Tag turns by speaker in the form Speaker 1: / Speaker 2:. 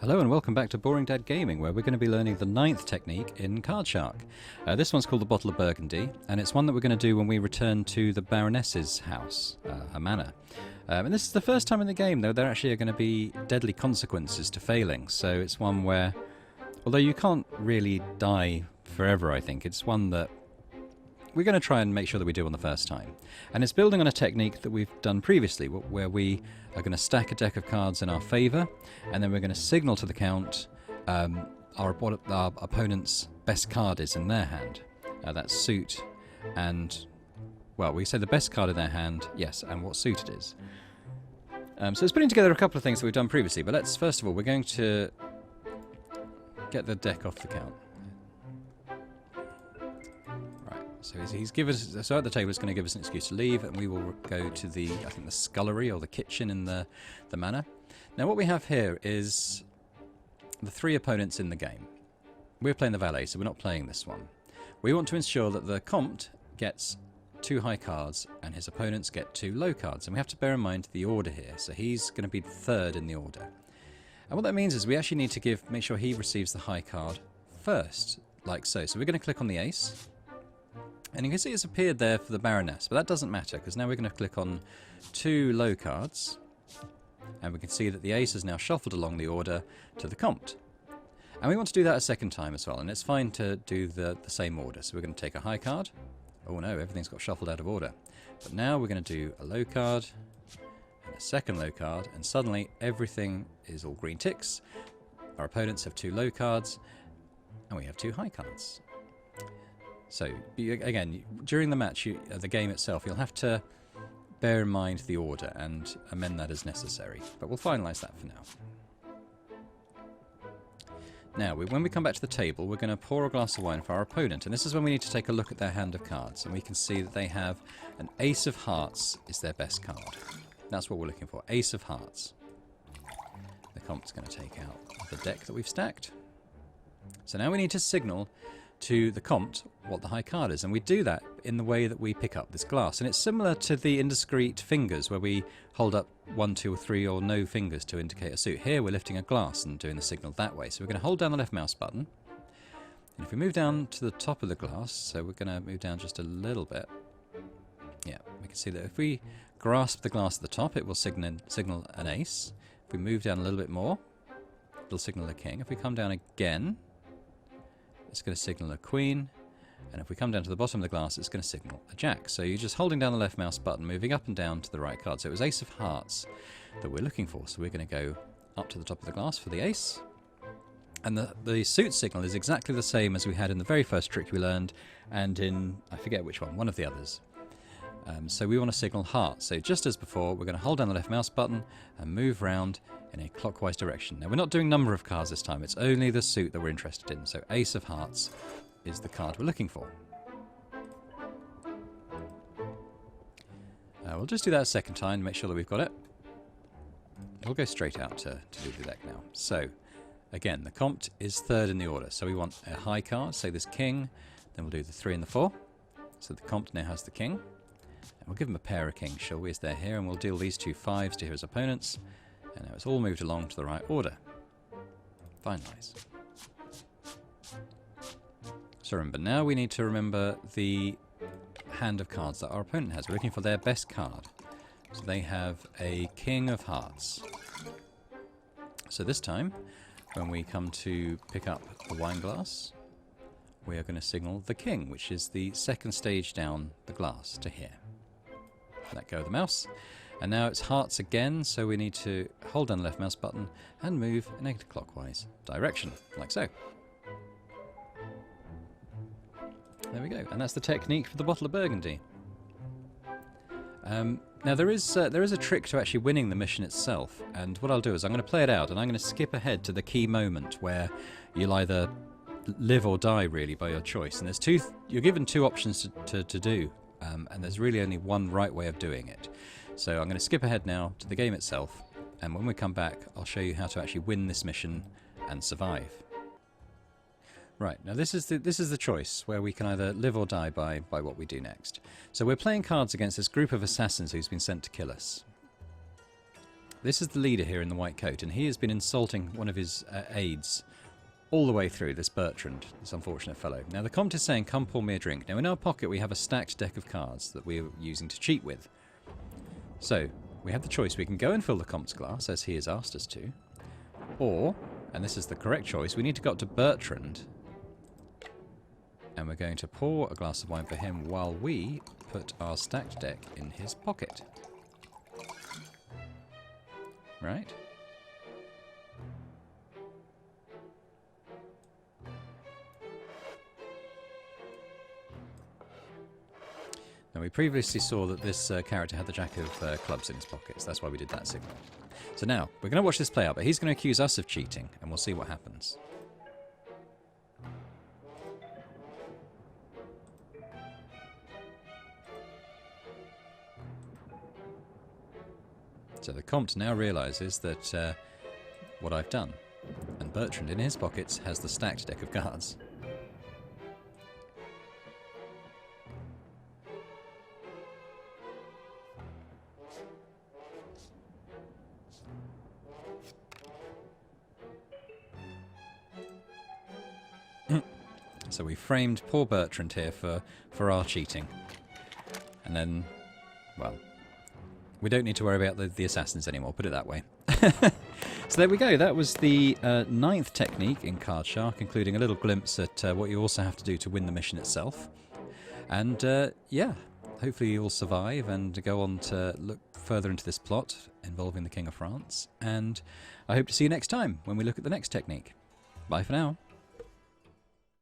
Speaker 1: Hello and welcome back to Boring Dad Gaming, where we're going to be learning the 9th technique in Card Shark. This one's called the Bottle of Burgundy, and it's one that we're going to do when we return to the Baroness's house, her manor. And this is the first time in the game, though, there actually are going to be deadly consequences to failing, so it's one where, although you can't really die forever, I think, it's one that we're going to try and make sure that we do on the first time. And it's building on a technique that we've done previously, where we are going to stack a deck of cards in our favour, and then we're going to signal to the count what our opponent's best card is in their hand. That's suit, and, well, we say the best card in their hand, yes, and what suit it is. So it's putting together a couple of things that we've done previously, but let's, first of all, we're going to get the deck off the count. So he's given us, so at the table it's going to give us an excuse to leave, and we will go to the, I think, the scullery or the kitchen in the manor. Now what we have here is the 3 opponents in the game. We're playing the valet, so we're not playing this one. We want to ensure that the comte gets 2 high cards and his opponents get 2 low cards, and we have to bear in mind the order here. So he's going to be 3rd in the order. And what that means is we actually need to make sure he receives the high card first, like so. So we're going to click on the ace. And you can see it's appeared there for the Baroness, but that doesn't matter, because now we're going to click on 2 low cards, and we can see that the ace is now shuffled along the order to the comte. And we want to do that a second time as well, and it's fine to do the same order. So we're going to take a high card. Oh no, everything's got shuffled out of order. But now we're going to do a low card, and a second low card, and suddenly everything is all green ticks. Our opponents have 2 low cards, and we have 2 high cards. So, again, during the match, the game itself, you'll have to bear in mind the order and amend that as necessary. But we'll finalise that for now. Now, when we come back to the table, we're going to pour a glass of wine for our opponent. And this is when we need to take a look at their hand of cards. And we can see that they have an ace of hearts is their best card. That's what we're looking for, ace of hearts. The comte's going to take out the deck that we've stacked. So now we need to signal to the comte what the high card is, and we do that in the way that we pick up this glass. And it's similar to the indiscreet fingers, where we hold up 1, 2 or 3 or no fingers to indicate a suit. Here we're lifting a glass and doing the signal that way. So we're going to hold down the left mouse button, and if we move down to the top of the glass, so we're going to move down just a little bit, yeah, we can see that if we grasp the glass at the top, it will signal an ace. If we move down a little bit more, it'll signal a king. If we come down again, it's going to signal a queen, and if we come down to the bottom of the glass, it's going to signal a jack. So you're just holding down the left mouse button, moving up and down to the right card. So it was ace of hearts that we're looking for. So we're going to go up to the top of the glass for the ace. And the suit signal is exactly the same as we had in the very first trick we learned, and in, I forget which one of the others. So we want to signal heart. So just as before, we're going to hold down the left mouse button and move round in a clockwise direction. Now we're not doing number of cards this time, it's only the suit that we're interested in. So ace of hearts is the card we're looking for. We'll just do that a second time to make sure that we've got it. We'll go straight out to do the deck now. So again, the comte is 3rd in the order, so we want a high card, say this king, then we'll do the 3 and the 4. So the comte now has the king. We'll give him a pair of kings, shall we, as they're here, and we'll deal these 2 5s to his opponents. And now it's all moved along to the right order. Finalise. So remember, now we need to remember the hand of cards that our opponent has. We're looking for their best card. So they have a king of hearts. So this time, when we come to pick up the wine glass, we are going to signal the king, which is the 2nd stage down the glass to here. Let go of the mouse, and now it's hearts again, so we need to hold down the left mouse button and move in a clockwise direction, like so. There we go, and that's the technique for the Bottle of Burgundy. Now there is a trick to actually winning the mission itself, and what I'll do is I'm going to play it out, and I'm going to skip ahead to the key moment where you'll either live or die, really, by your choice. And there's you're given 2 options to do. And there's really only one right way of doing it. So I'm going to skip ahead now to the game itself, and when we come back I'll show you how to actually win this mission and survive. Right, now this is the choice where we can either live or die by what we do next. So we're playing cards against this group of assassins who's been sent to kill us. This is the leader here in the white coat, and he has been insulting one of his aides all the way through, this Bertrand, this unfortunate fellow. Now the Comte is saying, come pour me a drink. Now in our pocket we have a stacked deck of cards that we're using to cheat with. So, we have the choice. We can go and fill the Comte's glass, as he has asked us to. Or, and this is the correct choice, we need to go up to Bertrand. And we're going to pour a glass of wine for him while we put our stacked deck in his pocket. Right? Now we previously saw that this character had the Jack of Clubs in his pockets. That's why we did that signal. So now, we're going to watch this play out, but he's going to accuse us of cheating, and we'll see what happens. So the Comte now realises that what I've done, and Bertrand in his pockets has the stacked deck of cards. So we framed poor Bertrand here for our cheating. And then, well, we don't need to worry about the assassins anymore, put it that way. So there we go, that was the 9th technique in Card Shark, including a little glimpse at what you also have to do to win the mission itself. And yeah, hopefully you'll survive and go on to look further into this plot involving the King of France. And I hope to see you next time when we look at the next technique. Bye for now.